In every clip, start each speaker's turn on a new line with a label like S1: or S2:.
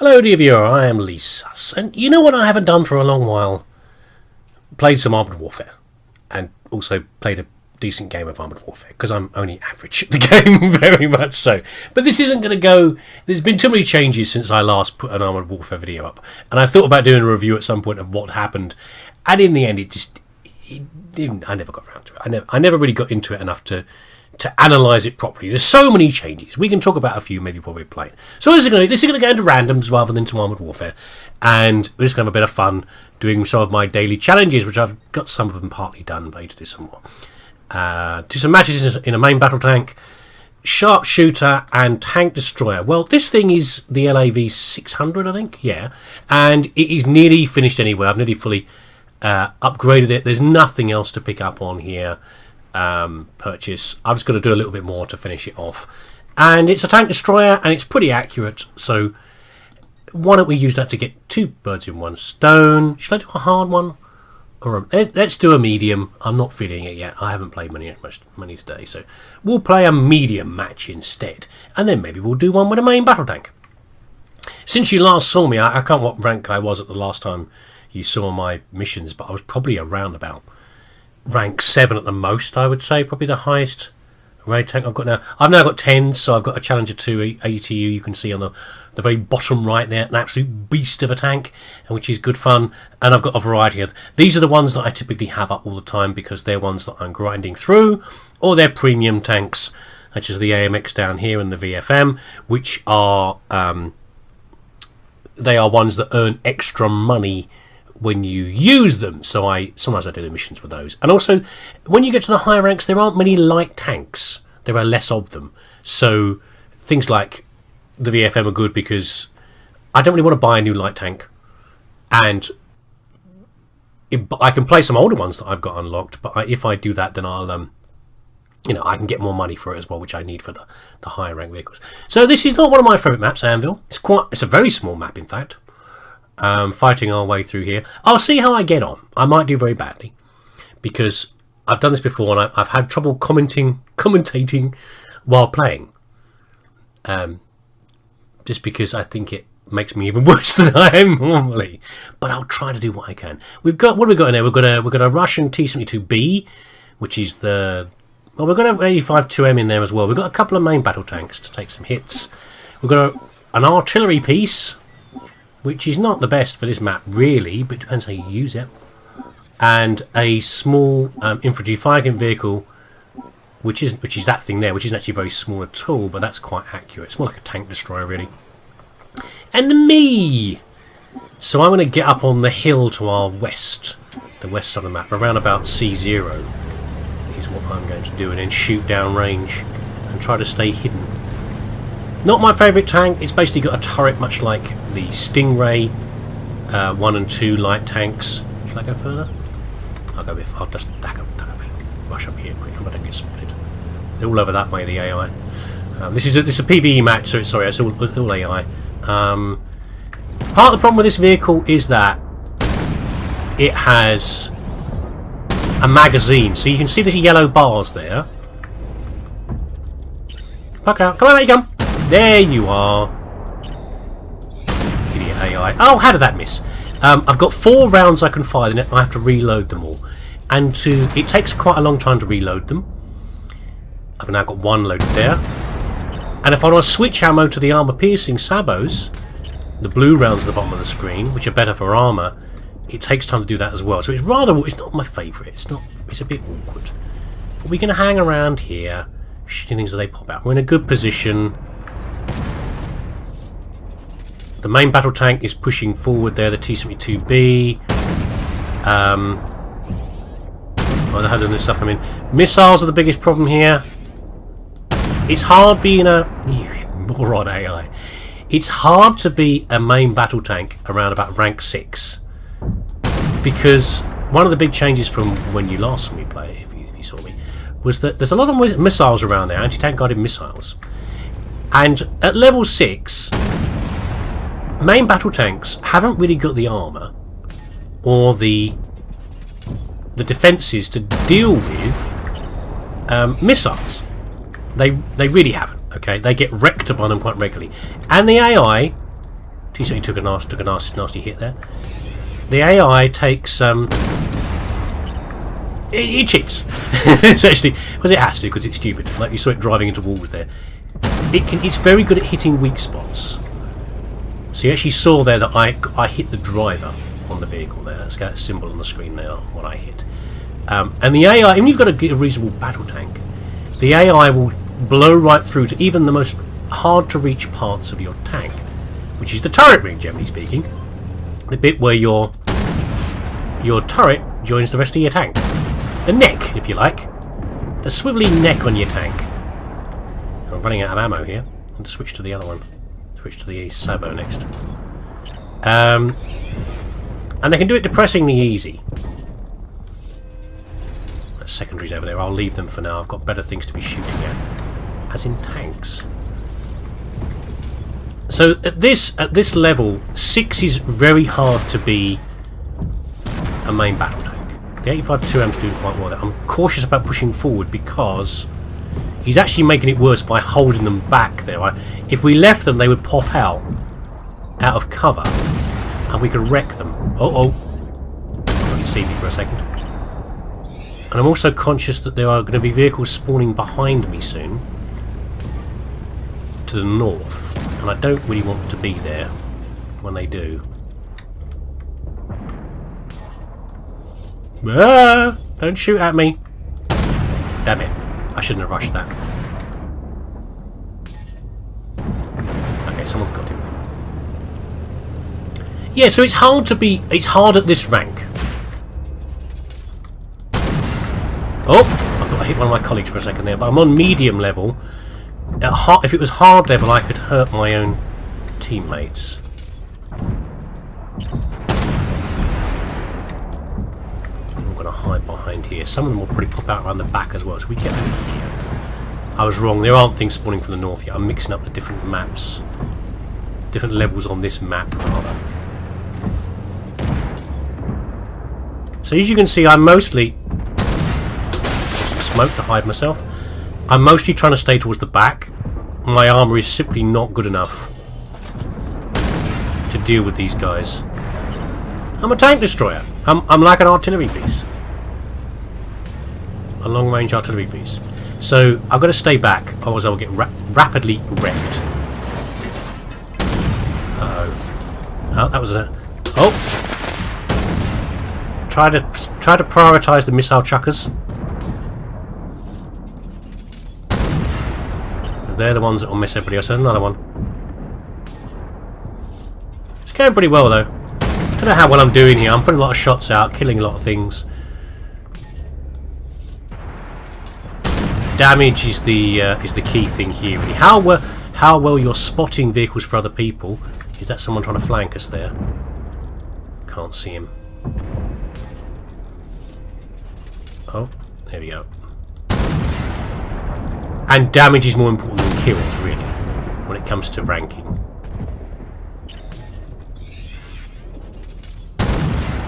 S1: Hello dear viewer, I am leesusss, and you know what I haven't done for a long while? Played some Armoured Warfare, and also played a decent game of Armoured Warfare, because I'm only average at the game, very much so. But this isn't going to go... There's been too many changes since I last put an Armoured Warfare video up, and I thought about doing a review at some point of what happened, and in the end I never got around to it. I never really got into it enough to analyse it properly. There's so many changes. We can talk about a few maybe while we're playing. So this is going to go into randoms rather than to Armoured Warfare, and we're just going to have a bit of fun doing some of my daily challenges, which I've got some of them partly done, but I need to do some more. Do some matches in a main battle tank, sharpshooter and tank destroyer. Well, this thing is the LAV 600, I think, yeah, and it is nearly finished anyway. I've nearly fully upgraded it. There's nothing else to pick up on here. Purchase. I've just got to do a little bit more to finish it off, and it's a tank destroyer and it's pretty accurate, so why don't we use that to get two birds in one stone. Should I do a hard one or let's do a medium? I'm not feeling it yet. I haven't played much money today, so we'll play a medium match instead, and then maybe we'll do one with a main battle tank. Since you last saw me, I can't what rank I was at the last time you saw my missions, but I was probably around about rank 7 at the most, I would say. Probably the highest raid tank I've got now. I've now got 10, so I've got a Challenger 2 ATU. You can see on the very bottom right there, an absolute beast of a tank, which is good fun. And I've got a variety of... These are the ones that I typically have up all the time because they're ones that I'm grinding through, or they're premium tanks, such as the AMX down here and the VFM, which are... they are ones that earn extra money when you use them, so sometimes I do the missions with those. And also, when you get to the higher ranks, there aren't many light tanks. There are less of them. So things like the VFM are good because I don't really want to buy a new light tank, and I can play some older ones that I've got unlocked. But if I do that, then I'll I can get more money for it as well, which I need for the higher rank vehicles. So this is not one of my favourite maps, Anvil. It's a very small map, in fact. Fighting our way through here. I'll see how I get on. I might do very badly because I've done this before and I've had trouble commentating while playing. Just because I think it makes me even worse than I am normally. But I'll try to do what I can. What have we got in there? We've got a Russian T-72B, which is the... Well, we've got an 85-2M in there as well. We've got a couple of main battle tanks to take some hits. We've got an artillery piece, which is not the best for this map, really, but it depends how you use it. And a small infantry fighting vehicle, which is that thing there, which isn't actually very small at all, but that's quite accurate. It's more like a tank destroyer, really. And me! So I'm going to get up on the hill to our west, the west side of the map, around about C0 is what I'm going to do, and then shoot down range and try to stay hidden. Not my favourite tank. It's basically got a turret much like the Stingray 1 and 2 light tanks. Shall I go further? I'll just rush up here quick. I don't get spotted. They're all over that way, the AI. This is a PvE match, so it's all AI. Part of the problem with this vehicle is that it has a magazine. So you can see the yellow bars there. Fuck out. Come on, there you come. There you are. Idiot AI. Oh, how did that miss? I've got 4 rounds I can fire in it. I have to reload them all. And it takes quite a long time to reload them. I've now got 1 loaded there. And if I want to switch ammo to the armor-piercing sabos, the blue rounds at the bottom of the screen, which are better for armor, it takes time to do that as well. So it's not my favourite. It's a bit awkward. But we're going to hang around here, shooting things as they pop out. We're in a good position. The main battle tank is pushing forward there, the T-72B. I had this stuff come in. Missiles are the biggest problem here. It's hard being a... moron AI. It's hard to be a main battle tank around about rank 6. Because one of the big changes from when you last saw me play, if you saw me, was that there's a lot of missiles around there, anti-tank guided missiles. And at level 6... main battle tanks haven't really got the armour or the defences to deal with missiles. They really haven't. Okay, they get wrecked by them quite regularly, and the AI He certainly took a nasty hit there. The AI takes it cheats. It's actually because it has to, because it's stupid. Like you saw it driving into walls there. It's very good at hitting weak spots. So you actually saw there that I hit the driver on the vehicle there. Let's get that symbol on the screen now. What I hit. And the AI, even if you've got a reasonable battle tank, the AI will blow right through to even the most hard to reach parts of your tank, which is the turret ring, generally speaking. The bit where your turret joins the rest of your tank. The neck, if you like. The swivelly neck on your tank. I'm running out of ammo here. I'll just switch to the other one. Switch to the Sabo next. And they can do it depressingly easy. That secondaries over there. I'll leave them for now. I've got better things to be shooting at. As in tanks. So at this level, 6 is very hard to be a main battle tank. The 85-2M's doing quite well there. I'm cautious about pushing forward because he's actually making it worse by holding them back there. If we left them, they would pop out of cover, and we could wreck them. I thought you'd see me for a second. And I'm also conscious that there are going to be vehicles spawning behind me soon, to the north, and I don't really want to be there when they do. Ah, don't shoot at me. Damn it. I shouldn't have rushed that. Okay, someone's got him. Yeah, so it's hard at this rank. Oh, I thought I hit one of my colleagues for a second there, but I'm on medium level. If it was hard level, I could hurt my own teammates. I'm going to hide behind here. Some of them will probably pop out around the back as well, so we get over here. I was wrong. There aren't things spawning from the north yet. I'm mixing up the different maps. Different levels on this map, rather. So as you can see, I'm mostly... smoke to hide myself. I'm mostly trying to stay towards the back. My armour is simply not good enough to deal with these guys. I'm a tank destroyer. I'm like an artillery piece. A long-range artillery piece. So I've got to stay back, otherwise I'll get rapidly wrecked. Uh-oh. Oh, that was a... Oh! Try to prioritise the missile chuckers. They're the ones that will miss everybody else. There's another one. It's going pretty well though. Don't know how well I'm doing here. I'm putting a lot of shots out, killing a lot of things. Damage is the key thing here. Really. How well you're spotting vehicles for other people. Is that someone trying to flank us there? Can't see him. Oh, there we go. And damage is more important than kills, really, when it comes to ranking.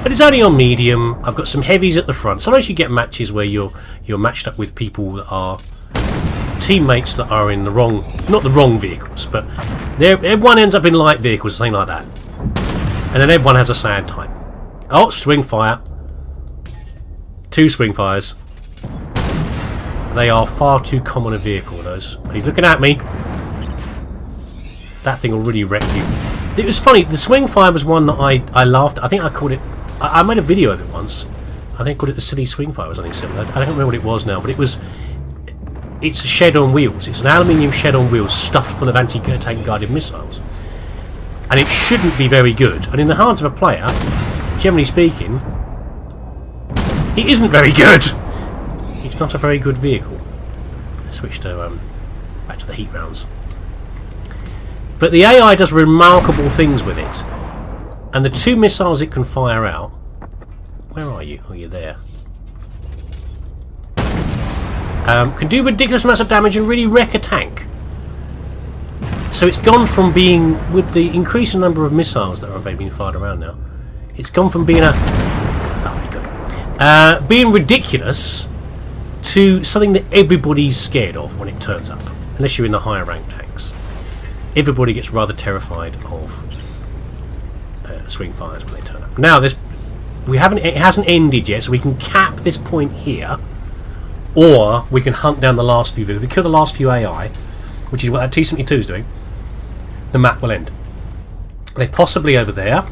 S1: But it's only on medium. I've got some heavies at the front. Sometimes you get matches where you're matched up with people that are teammates that are in the wrong, not the wrong vehicles, but everyone ends up in light vehicles, something like that. And then everyone has a sad time. Oh, swing fire. 2 swing fires. They are far too common a vehicle, those. He's looking at me. That thing will really wreck you. It was funny, the swing fire was one that I laughed at. I think I called it... I made a video of it once. I think I called it the silly swing fire or something similar. I don't remember what it was now, but it was... It's a shed on wheels. It's an aluminium shed on wheels stuffed full of anti-tank guided missiles. And it shouldn't be very good. And in the hands of a player, generally speaking, it isn't very good. It's not a very good vehicle. Let's switch to back to the heat rounds. But the AI does remarkable things with it. And the 2 missiles it can fire out... Where are you? Oh, you're there. Can do ridiculous amounts of damage and really wreck a tank. So it's gone from being, with the increasing number of missiles that are being fired around now, it's gone from being being ridiculous to something that everybody's scared of when it turns up, unless you're in the higher rank tanks. Everybody gets rather terrified of swing fires when they turn up. Now this, it hasn't ended yet, so we can cap this point here, or we can hunt down the last few vehicles. We kill the last few AI, which is what that T-72 is doing. The map will end. They're possibly over there.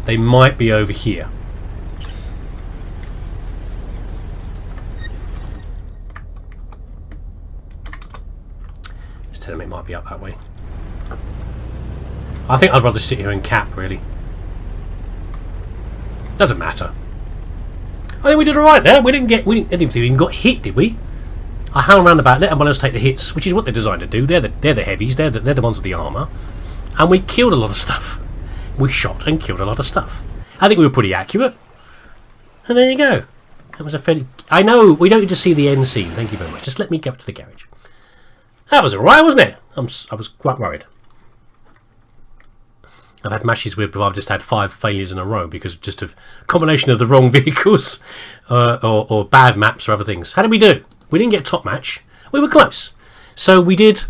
S1: They might be over here. Just telling me it might be up that way. I think I'd rather sit here and cap, really. Doesn't matter. I think we did alright there. We didn't even got hit, did we? I hung around the back, let everyone else take the hits, which is what they're designed to do. They're the heavies, they're the ones with the armour. And we killed a lot of stuff. We shot and killed a lot of stuff. I think we were pretty accurate. And there you go. That was a fairly... I know, we don't need to see the end scene. Thank you very much. Just let me go up to the garage. That was alright, wasn't it? I was quite worried. I've had matches where I've just had 5 failures in a row because just of combination of the wrong vehicles or bad maps or other things. How did we do? We didn't get top match. We were close. So we did...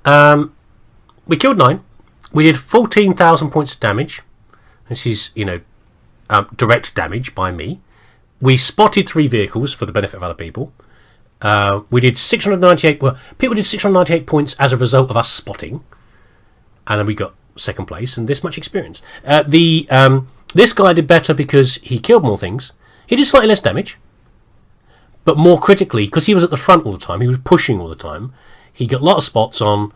S1: we killed 9. We did 14,000 points of damage. This is, direct damage by me. We spotted 3 vehicles for the benefit of other people. We did 698... Well, people did 698 points as a result of us spotting. And then we got second place and this much experience. This guy did better because he killed more things. He did slightly less damage. But more critically, because he was at the front all the time, he was pushing all the time, he got a lot of spots on,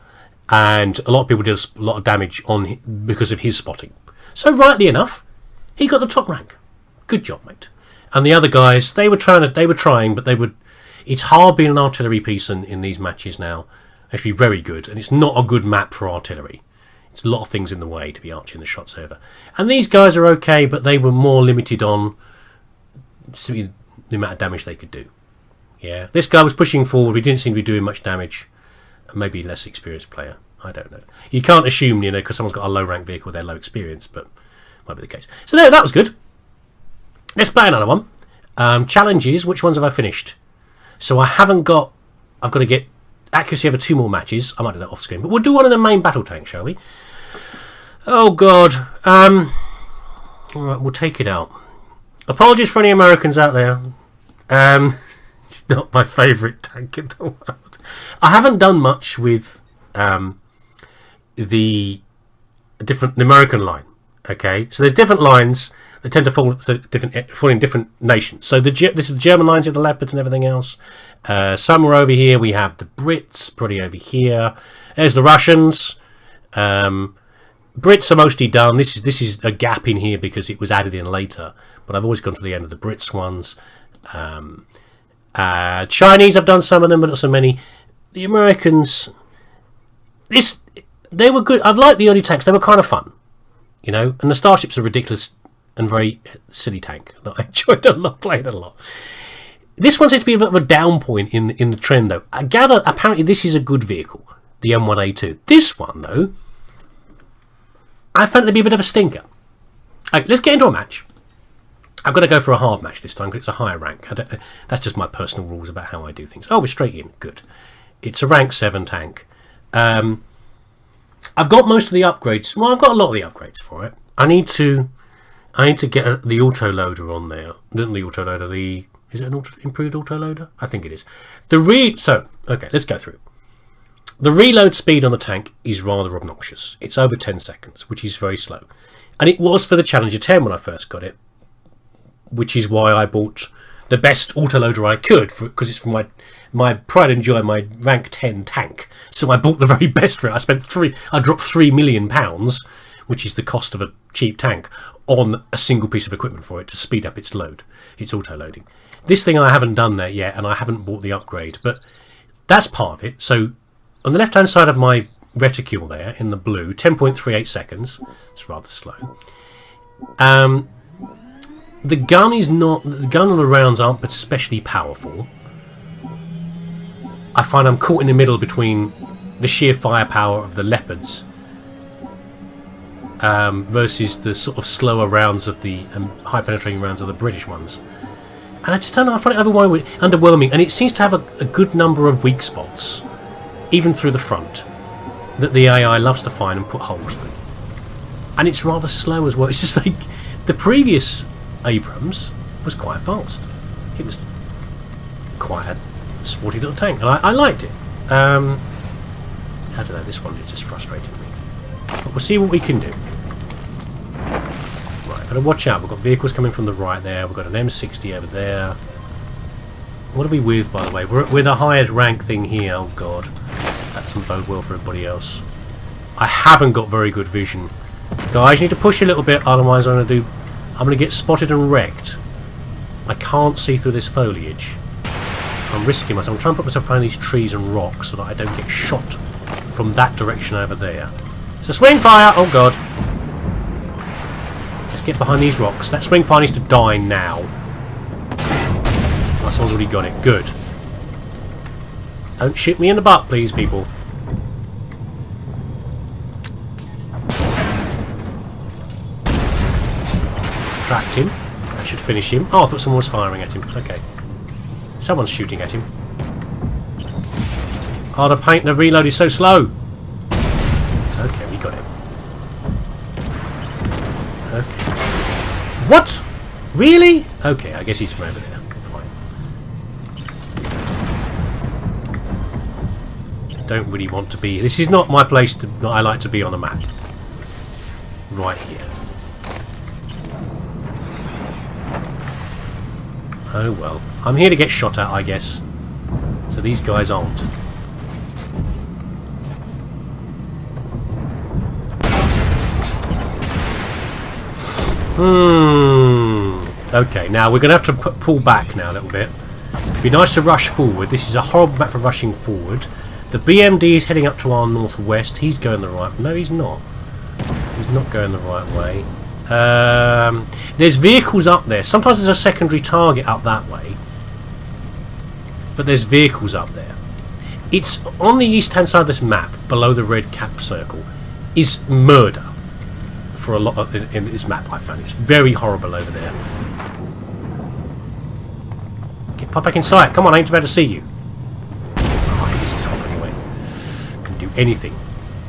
S1: and a lot of people did a lot of damage on because of his spotting. So rightly enough, he got the top rank. Good job, mate. And the other guys, they were trying, but it's hard being an artillery piece in these matches now. Actually very good, and it's not a good map for artillery. It's a lot of things in the way to be arching the shots over. And these guys are okay, but they were more limited on the amount of damage they could do. Yeah, this guy was pushing forward. We didn't seem to be doing much damage. Maybe less experienced player. I don't know. You can't assume, because someone's got a low rank vehicle, they're low experience, but might be the case. So there, that was good. Let's play another one. Challenges. Which ones have I finished? So I've got to get accuracy over 2 more matches. I might do that off screen, but we'll do one of the main battle tanks, shall we? Oh God. All right, we'll take it out. Apologies for any Americans out there. It's not my favourite tank in the world. I haven't done much with the American line. Okay, so there's different lines that tend to fall in different nations. So this is the German lines with the leopards and everything else. Some are over here. We have the Brits probably over here. There's the Russians. Brits are mostly done. This is a gap in here because it was added in later. But I've always gone to the end of the Brits ones. Chinese, I've done some of them, but not so many. The Americans, they were good. I've liked the early tanks. They were kind of fun, And the Starship's a ridiculous and very silly tank that I enjoyed a lot, played a lot. This one seems to be a bit of a down point in the trend, though. I gather apparently this is a good vehicle, the M1A2. This one, though, I found it to be a bit of a stinker. Okay, let's get into a match. I've got to go for a hard match this time because it's a higher rank. That's just my personal rules about how I do things. Oh, we're straight in. Good. It's a rank 7 tank. I've got most of the upgrades. Well, I've got a lot of the upgrades for it. I need to get the autoloader on there. Not the autoloader. Is it an improved autoloader? I think it is. So okay, let's go through. The reload speed on the tank is rather obnoxious. It's over 10 seconds, which is very slow. And it was for the Challenger 10 when I first got it, which is why I bought the best autoloader I could, because it's for my pride and joy, my rank 10 tank. So I bought the very best for it. I dropped £3 million, which is the cost of a cheap tank, on a single piece of equipment for it to speed up its load, its auto-loading. This thing I haven't done that yet, and I haven't bought the upgrade, but that's part of it. So on the left-hand side of my reticule there, in the blue, 10.38 seconds. It's rather slow. The gun and the rounds aren't especially powerful. I find I'm caught in the middle between the sheer firepower of the leopards versus the sort of slower rounds of the high penetrating rounds of the British ones. And I just don't know, I find it underwhelming, and it seems to have a good number of weak spots, even through the front, that the AI loves to find and put holes through. And it's rather slow as well. It's just like the previous Abrams was quite fast. It was quite a sporty little tank, and I liked it. I don't know, this one is just frustrating me. But we'll see what we can do. Right, gotta watch out. We've got vehicles coming from the right there. We've got an M60 over there. What are we with, by the way? We're with a higher rank thing here. Oh god, that doesn't bode well for everybody else. I haven't got very good vision. Guys, you need to push a little bit, otherwise I'm going to get spotted and wrecked. I can't see through this foliage. I'm risking myself. I'm trying to put myself behind these trees and rocks so that I don't get shot from that direction over there. So swing fire! Oh god. Let's get behind these rocks. That swing fire needs to die now. Oh, someone's already got it. Good. Don't shoot me in the butt, please, people. Tracked him. That should finish him. Oh, I thought someone was firing at him. Okay. Someone's shooting at him. Oh, the reload is so slow. Okay, we got him. Okay. What? Really? Okay, I guess he's from over there. Fine. Don't really want to be... This is not my place that I like to be on a map. Right here. Oh well. I'm here to get shot at, I guess. So these guys aren't. Okay, now we're going to have to pull back now a little bit. It'd be nice to rush forward. This is a horrible map for rushing forward. The BMD is heading up to our northwest. He's going the right... No, he's not. He's not going the right way. There's vehicles up there. Sometimes there's a secondary target up that way, but there's vehicles up there. It's on the east-hand side of this map, below the red cap circle, is murder for a lot of, in this map. I found it's very horrible over there. Get pop back inside. Come on, I ain't about to see you. Oh, hit this top anyway. Can do anything.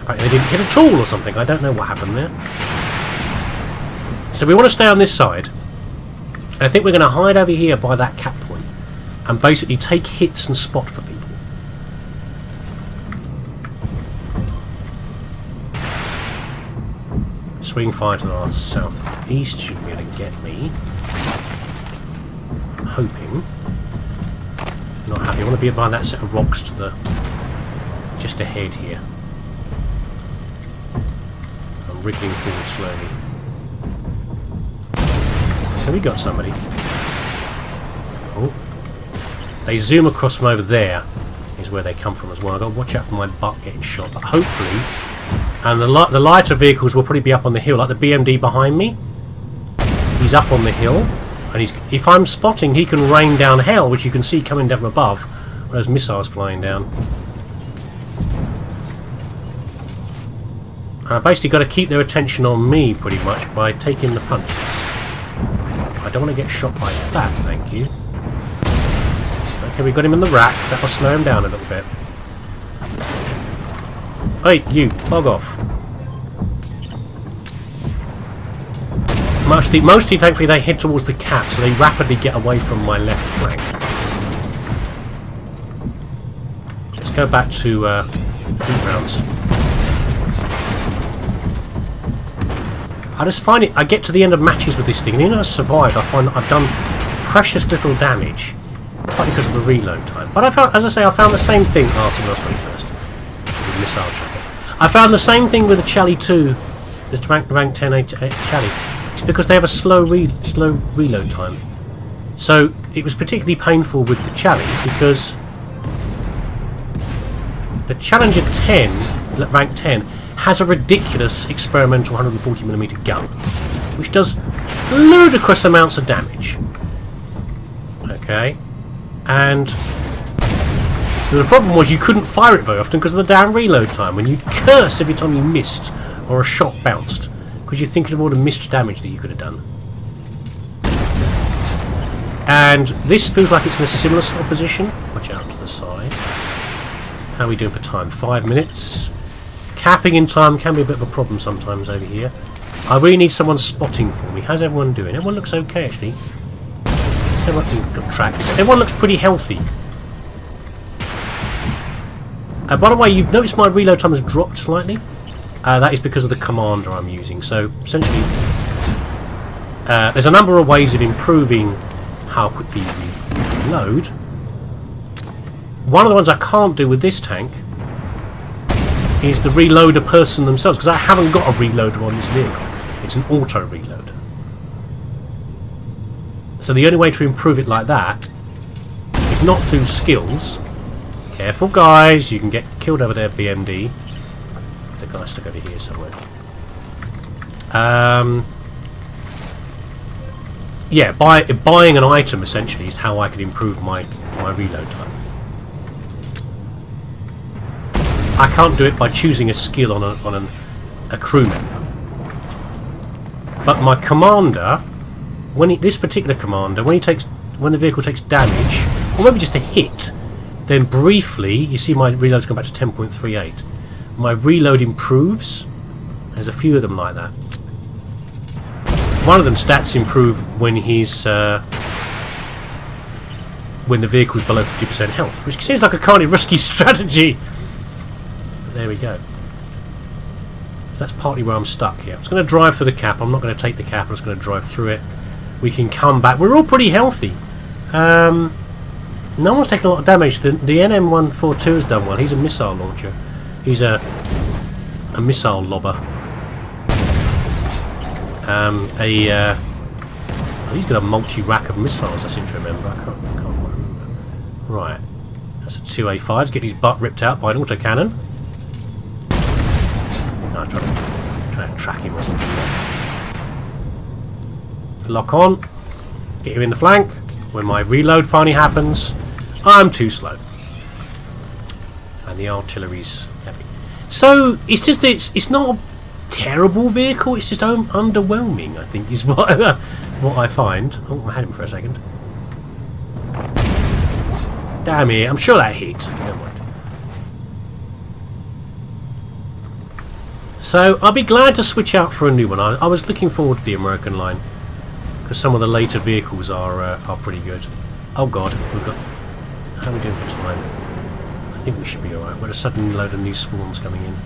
S1: Apparently they didn't hit at all or something. I don't know what happened there. So we want to stay on this side. And I think we're going to hide over here by that cap point and basically take hits and spot for people. Swing fire to our southeast should be able to get me. I'm hoping. Not happy. I want to be behind that set of rocks to the just ahead here. I'm wriggling forward slowly. So we got somebody. Oh. They zoom across from over there is where they come from as well. I've got to watch out for my butt getting shot, but hopefully... And the lighter vehicles will probably be up on the hill, like the BMD behind me. He's up on the hill, and if I'm spotting, he can rain down hell, which you can see coming down from above, with those missiles flying down. And I basically got to keep their attention on me, pretty much, by taking the punches. I don't want to get shot by that, thank you. Okay, we got him in the rack. That'll slow him down a little bit. Hey, you, bog off. Mostly, thankfully, they head towards the cap, so they rapidly get away from my left flank. Let's go back to heat rounds. I just find it... I get to the end of matches with this thing, and even though I survived, I find that I've done precious little damage. Partly because of the reload time. But I found, as I say, I found the same thing... Oh, someone else got it first. The missile chopper. I found the same thing with the Chally 2, the rank 10 Chally. It's because they have a slow reload time. So it was particularly painful with the Chally because the Challenger 10, rank 10, has a ridiculous experimental 140mm gun, which does ludicrous amounts of damage. Okay, and the problem was you couldn't fire it very often because of the damn reload time, when you'd curse every time you missed or a shot bounced, because you're thinking of all the missed damage that you could have done. And this feels like it's in a similar sort of position. Watch out to the side. How are we doing for time? 5 minutes. Capping in time can be a bit of a problem sometimes over here. I really need someone spotting for me. How's everyone doing? Everyone looks okay, actually. Everyone got tracks. Everyone looks pretty healthy. By the way, you've noticed my reload time has dropped slightly. That is because of the commander I'm using. So, essentially, there's a number of ways of improving how quickly you reload. One of the ones I can't do with this tank is the reloader person themselves, because I haven't got a reloader on this vehicle. It's an auto reloader. So the only way to improve it like that is not through skills. Careful, guys, you can get killed over there, BMD. The guy stuck over here somewhere. Yeah, buying an item essentially is how I can improve my reload time. I can't do it by choosing a skill on a crew member. But my commander, this particular commander, when the vehicle takes damage, or maybe just a hit, then briefly, you see my reload's gone back to 10.38. My reload improves. There's a few of them like that. One of them stats improve when when the vehicle's below 50% health, which seems like a kind of risky strategy. But there we go. So that's partly where I'm stuck here. I'm just going to drive through the cap. I'm not going to take the cap. I'm just going to drive through it. We can come back. We're all pretty healthy. No one's taken a lot of damage. The NM142 has done well. He's a missile launcher. He's a missile lobber. He's got a multi-rack of missiles, I seem to remember. I can't quite remember. Right. That's a 2A5. Get his butt ripped out by an autocannon. Oh, I'm trying to track him or something. Lock on. Get him in the flank. When my reload finally happens, I'm too slow. And the artillery's heavy. So, it's just it's not a terrible vehicle, it's just underwhelming, I think, is what I find. Oh, I had him for a second. Damn it, I'm sure that hit. Never mind. So, I'll be glad to switch out for a new one. I was looking forward to the American line, because some of the later vehicles are pretty good. Oh god, we've got... How are we doing for time? I think we should be alright. We've got a sudden load of new spawns coming in.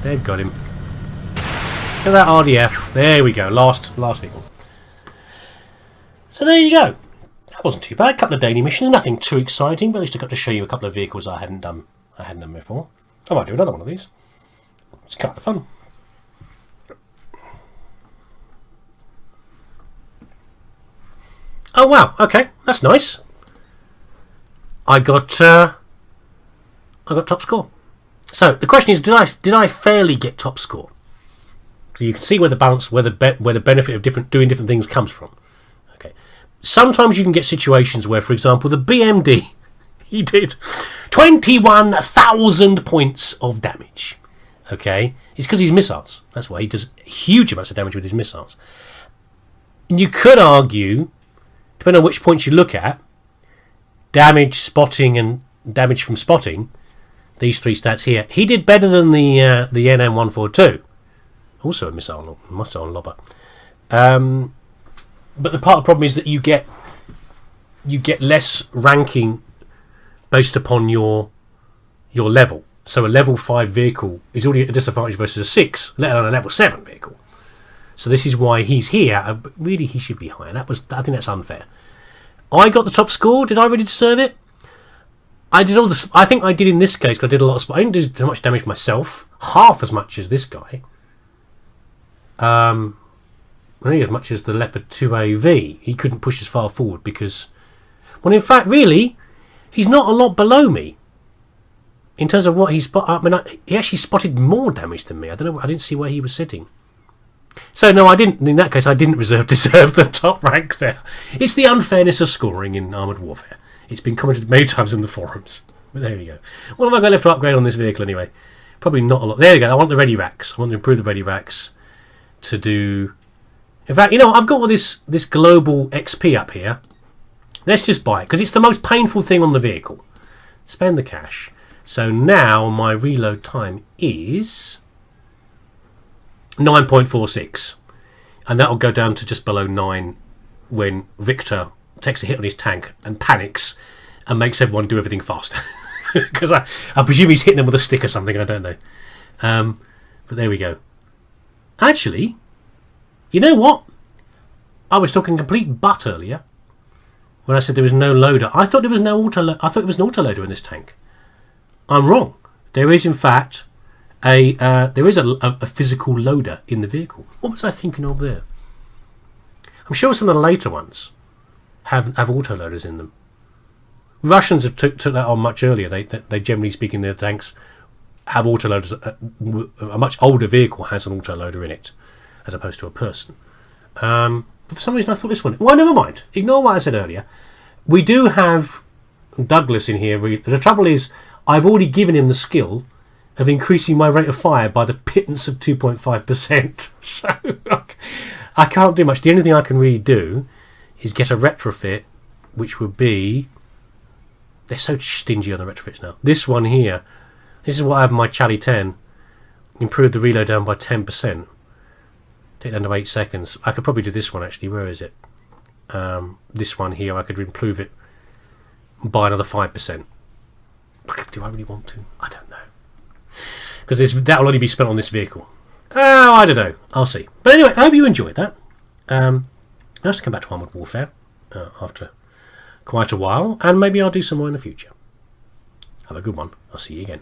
S1: They've got him. Look at that RDF. There we go. Last vehicle. So there you go. That wasn't too bad. A couple of daily missions. Nothing too exciting, but at least I got to show you a couple of vehicles I hadn't done before. I might do another one of these. It's kind of fun. Oh wow, okay, that's nice. I got top score. So the question is, did I fairly get top score? So you can see where the balance, where the benefit of doing different things comes from. Okay, sometimes you can get situations where, for example, the BMD, he did 21,000 points of damage. Okay, it's because he's missiles. That's why he does huge amounts of damage with his missiles. And you could argue, depending on which points you look at, damage, spotting, and damage from spotting, these three stats here, he did better than the NM142, also a missile lobber. But the part of the problem is that you get less ranking based upon your level. So a level 5 vehicle is already at a disadvantage versus a 6, let alone a level 7 vehicle. So this is why he's here. Really, he should be higher. I think that's unfair. I got the top score. Did I really deserve it? I did all this. I think I did in this case because I did a lot of. I didn't do too much damage myself. Half as much as this guy. Only as much as the Leopard 2AV. He couldn't push as far forward because, well, in fact, really, he's not a lot below me. In terms of what he spot. I mean, he actually spotted more damage than me. I don't know. I didn't see where he was sitting. So no, I didn't. In that case, I didn't deserve the top rank there. It's the unfairness of scoring in Armoured Warfare. It's been commented many times in the forums. But there you go. What have I got left to upgrade on this vehicle anyway? Probably not a lot. There you go. I want the ready racks. I want to improve the ready racks to do. In fact, I've got all this global XP up here. Let's just buy it because it's the most painful thing on the vehicle. Spend the cash. So now my reload time is 9.46, and that'll go down to just below 9 when Victor takes a hit on his tank and panics and makes everyone do everything faster. Because I presume he's hitting them with a stick or something, I don't know. But there we go. Actually, you know what? I was talking complete butt earlier when I said there was no loader. I thought there was no I thought there was an autoloader in this tank. I'm wrong. There is, in fact, a physical loader in the vehicle. What was I thinking of there? I'm sure some of the later ones have autoloaders in them. Russians have took that on much earlier. They generally speaking, their tanks have autoloaders. A much older vehicle has an autoloader in it, as opposed to a person. For some reason, I thought this one. Well, never mind. Ignore what I said earlier. We do have Douglas in here. The trouble is, I've already given him the skill of increasing my rate of fire by the pittance of 2.5%. So I can't do much. The only thing I can really do is get a retrofit, which would be... They're so stingy on the retrofits now. This one here, this is what I have in my Charlie 10. Improve the reload down by 10%. Take it down to 8 seconds. I could probably do this one actually. Where is it? This one here, I could improve it by another 5%. Do I really want to? I don't know. Because that will only be spent on this vehicle. Oh, I don't know. I'll see. But anyway, I hope you enjoyed that. Nice to come back to Armoured Warfare after quite a while. And maybe I'll do some more in the future. Have a good one. I'll see you again.